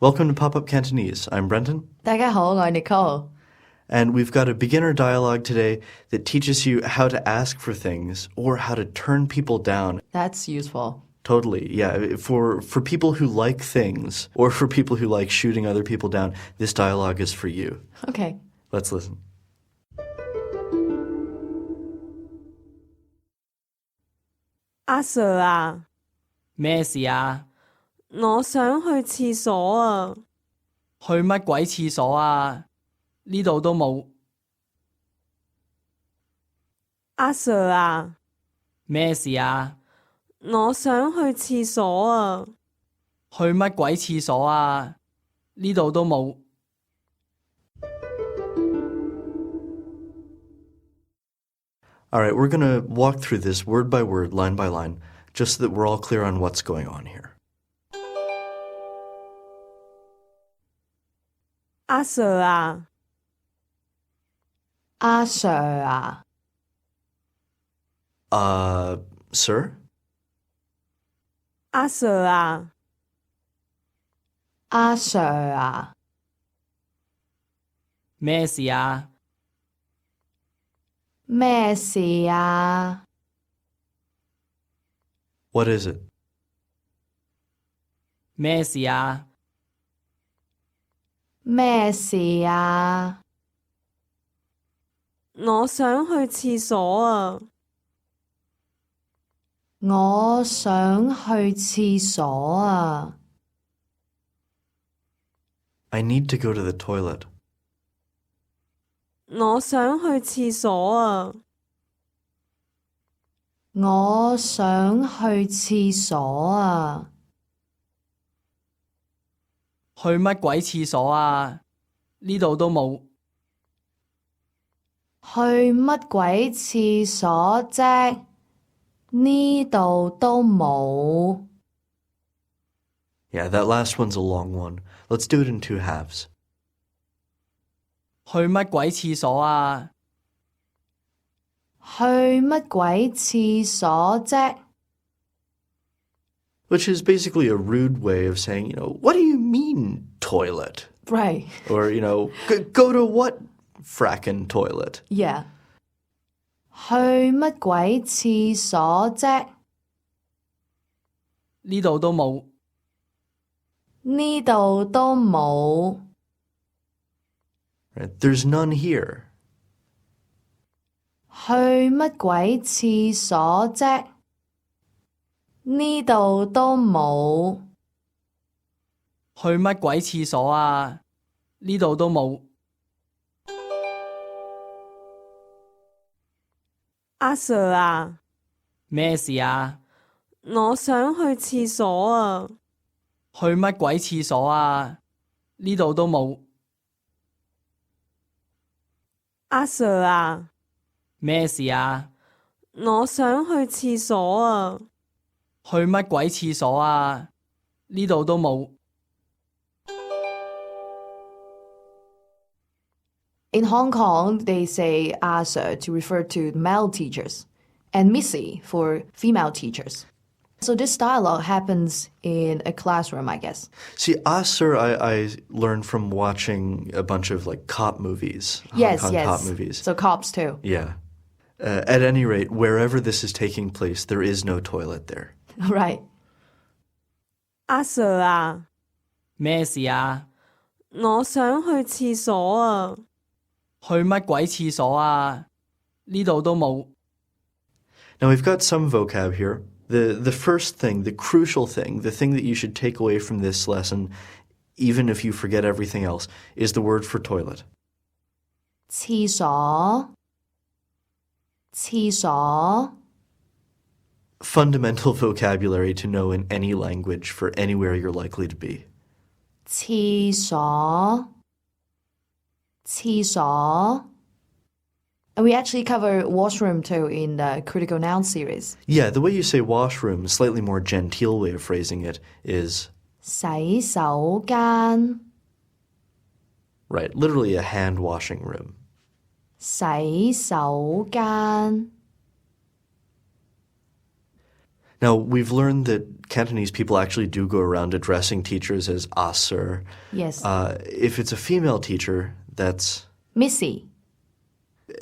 Welcome to Popup Cantonese. I'm Brenton. 大家好，我係 Nicole. And we've got a beginner dialogue today that teaches you how to ask for things or how to turn people down. That's useful. Totally, yeah. For people who like things or for people who like shooting other people down, this dialogue is for you. Okay. Let's listen. 阿 Sir 啊，咩事啊？我想去廁所啊。去乜鬼廁所啊？呢度都冇。阿 Sir 啊，咩事啊？我想去廁所啊。去乜鬼廁所啊？呢度都冇。All right, we're going to walk through this word by word, line by line, just so that we're all clear on what's going on here. 阿 Sir 啊，阿 Sir 啊， Sir? 阿 Sir 啊，阿 Sir 啊，咩事啊？咩事啊？ What is it? 咩事啊？咩事啊？我想去廁所啊。我想去廁所啊。 I need to go to the toilet. 我想去廁所啊。我想去廁所啊。去乜鬼廁所啊？呢度都冇。去乜鬼廁所啫？呢度都冇。 Yeah, that last one's a long one. Let's do it in two halves. 去乜鬼廁所啊？去乜鬼廁所啫？ Which is basically a rude way of saying, what do you mean, toilet? Right. Or, go to what frackin' toilet? Yeah. 去乜鬼廁所啫？呢度都冇。呢度都冇。 Right? There's none here. 去乜鬼廁所啫？呢度都冇。去乜鬼廁所啊？呢度都冇。阿 Sir 啊，咩事啊？我想去廁所啊。去乜鬼廁所啊？呢度都冇。阿 Sir 啊，咩事啊？我想去廁所啊。去乜鬼廁所啊？呢度都冇。In Hong Kong, they say "sir" to refer to male teachers and "missy" for female teachers. So this dialogue happens in a classroom, I guess. See, sir, I learned from watching a bunch of cop movies. Yes, Hong Kong yes. cop movies. So cops too. Yeah. At any rate, wherever this is taking place, there is no toilet there. Right. 阿 Sir 啊，咩事啊？我想去廁所啊。去乜鬼廁所啊？呢度都冇。Now, we've got some vocab here. The first thing, the crucial thing, the thing that you should take away from this lesson, even if you forget everything else, is the word for toilet. 廁所，廁所， Fundamental vocabulary to know in any language for anywhere you're likely to be. 廁所，廁所. And we actually cover washroom too in the critical noun series. Yeah, the way you say washroom, a slightly more genteel way of phrasing it, is 洗手間， right, literally a hand washing room. 洗手間. Now, we've learned that Cantonese people actually do go around addressing teachers as sir. Yes. If it's a female teacher, Missy.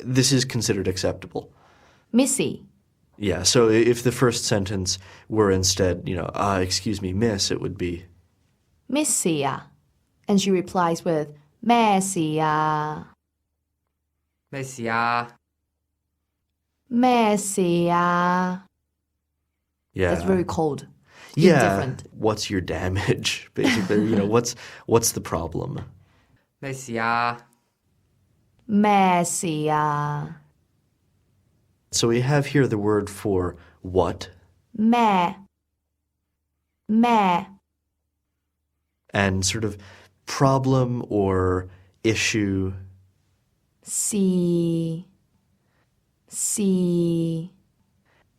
this is considered acceptable. Missy. Yeah, so if the first sentence were instead, excuse me, miss, it would be, Missy 啊. And she replies with 咩事啊?咩事啊？咩事啊? yeah. That's very cold. Yeah, indifferent. what's your damage, basically? What's the problem? 咩事啊？咩事啊? So we have here the word for what, 咩? and sort of problem or issue. 事.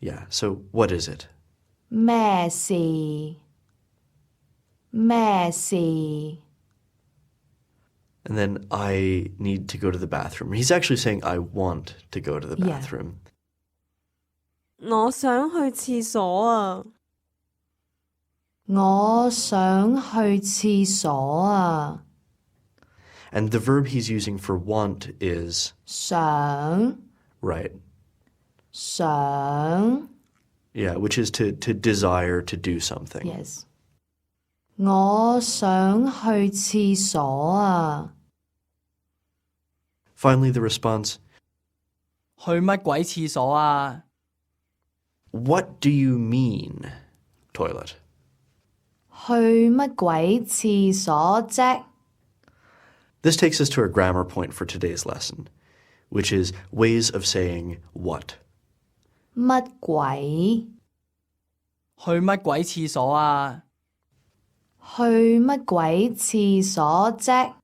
Yeah, so what is it? 咩事? And then I need to go to the bathroom. He's actually saying I want to go to the Yeah. bathroom. 我想去廁所啊。我想去廁所啊. And the verb he's using for want is, 想 right, 想 yeah, which is to desire to do something. Yes. 我想去廁所啊. Finally, the response, 去乜鬼廁所啊？ what do you mean, toilet? 去乜鬼廁所啫? This takes us to our grammar point for today's lesson, which is ways of saying what. 乜鬼? 去乜鬼廁所啊？去乜鬼廁所啫?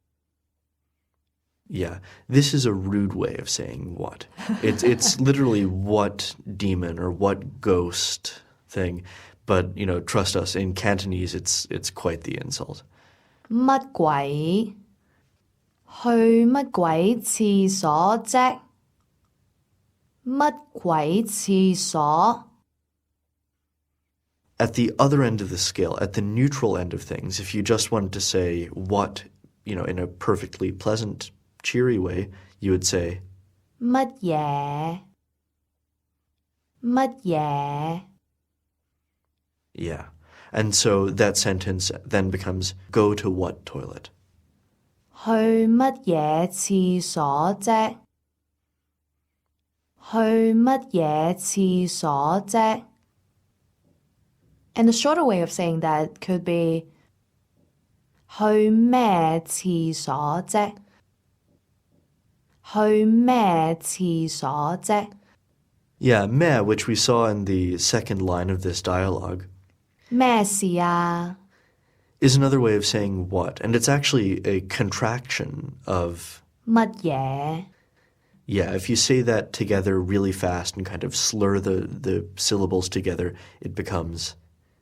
Yeah, this is a rude way of saying what. It's literally what demon or what ghost thing, but trust us, in Cantonese it's quite the insult. 乜鬼? 去乜鬼廁所啫? 乜鬼廁所? At the other end of the scale, at the neutral end of things, if you just wanted to say what, in a perfectly pleasant, cheery way, you would say, 乜嘢? 乜嘢? yeah. And so that sentence then becomes, go to what toilet? 去乜嘢廁所啫? 去乜嘢廁所啫? And the shorter way of saying that could be 去咩廁所啫? 去咩廁所啫? Yeah, meh, which we saw in the second line of this dialogue, 咩事啊? is another way of saying what. And it's actually a contraction of, 乜嘢? yeah, if you say that together really fast and kind of slur the syllables together, it becomes.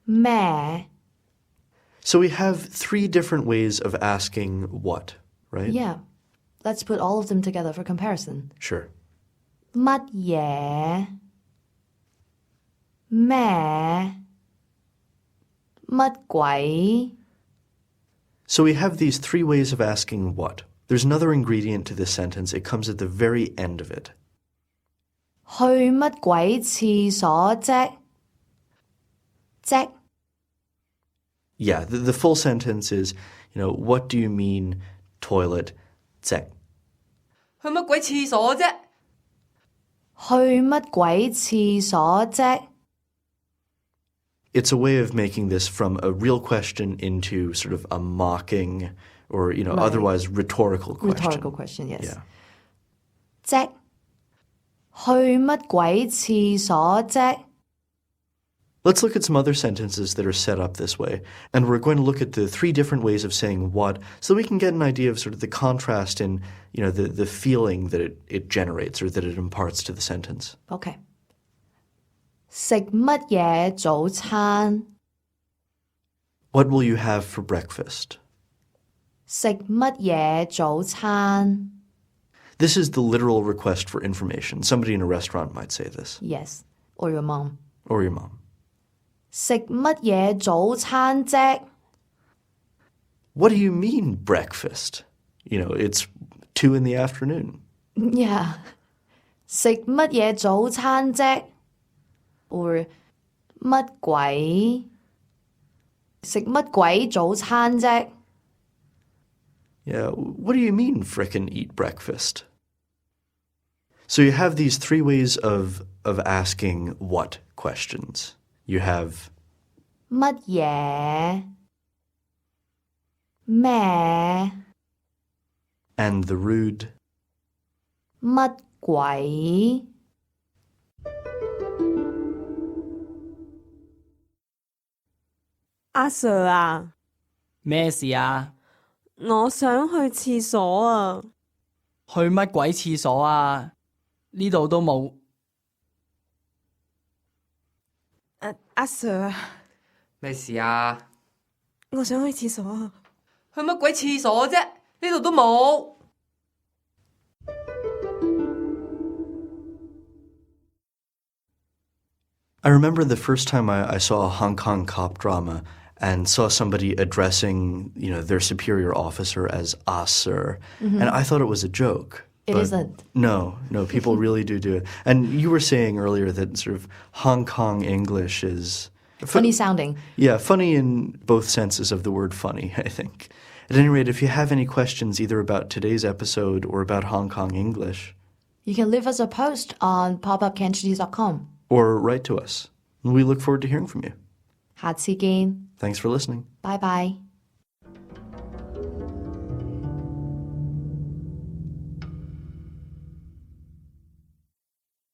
咩? So we have three different ways of asking what, right? Yeah. Let's put all of them together for comparison. Sure. 乜嘢? 咩? 乜鬼? So we have these three ways of asking what. There's another ingredient to this sentence. It comes at the very end of it. 去乜鬼廁所啫? 啫? Yeah, the full sentence is, what do you mean, toilet, 啫? 去乜鬼廁所啫？去乜鬼廁所啫? It's a way of making this from a real question into sort of a mocking or, otherwise rhetorical question. Rhetorical question, yes. Yeah. 啫? 去乜鬼廁所啫? Let's look at some other sentences that are set up this way. And we're going to look at the three different ways of saying what so we can get an idea of sort of the contrast in, the feeling that it generates or that it imparts to the sentence. Okay. 食乜嘢早餐? What will you have for breakfast? 食乜嘢早餐? This is the literal request for information. Somebody in a restaurant might say this. Yes. Or your mom. Or your mom. 食乜嘢早餐啫？ What do you mean breakfast? It's 2 in the afternoon. Yeah. 食乜嘢早餐啫？ Or 乜鬼？食乜鬼早餐啫？ Yeah, what do you mean frickin' eat breakfast? So you have these 3 ways of asking what questions. You have 乜嘢？咩？ and the rude, 乜鬼？阿 Sir 啊，咩事啊？我想去廁所啊。去乜鬼廁所啊？呢度都冇。阿 Sir 啊，咩事啊？我想去廁所啊。去乜鬼廁所啫？呢度都冇。I remember the first time I saw a Hong Kong cop drama and saw somebody addressing, their superior officer as sir. And I thought it was a joke. It but isn't. No, people really do it. And you were saying earlier that sort of Hong Kong English is... Funny sounding. Yeah, funny in both senses of the word funny, I think. At any rate, if you have any questions either about today's episode or about Hong Kong English... You can leave us a post on popupcantonese.com. Or write to us. We look forward to hearing from you. 下次見。 Thanks for listening.拜拜。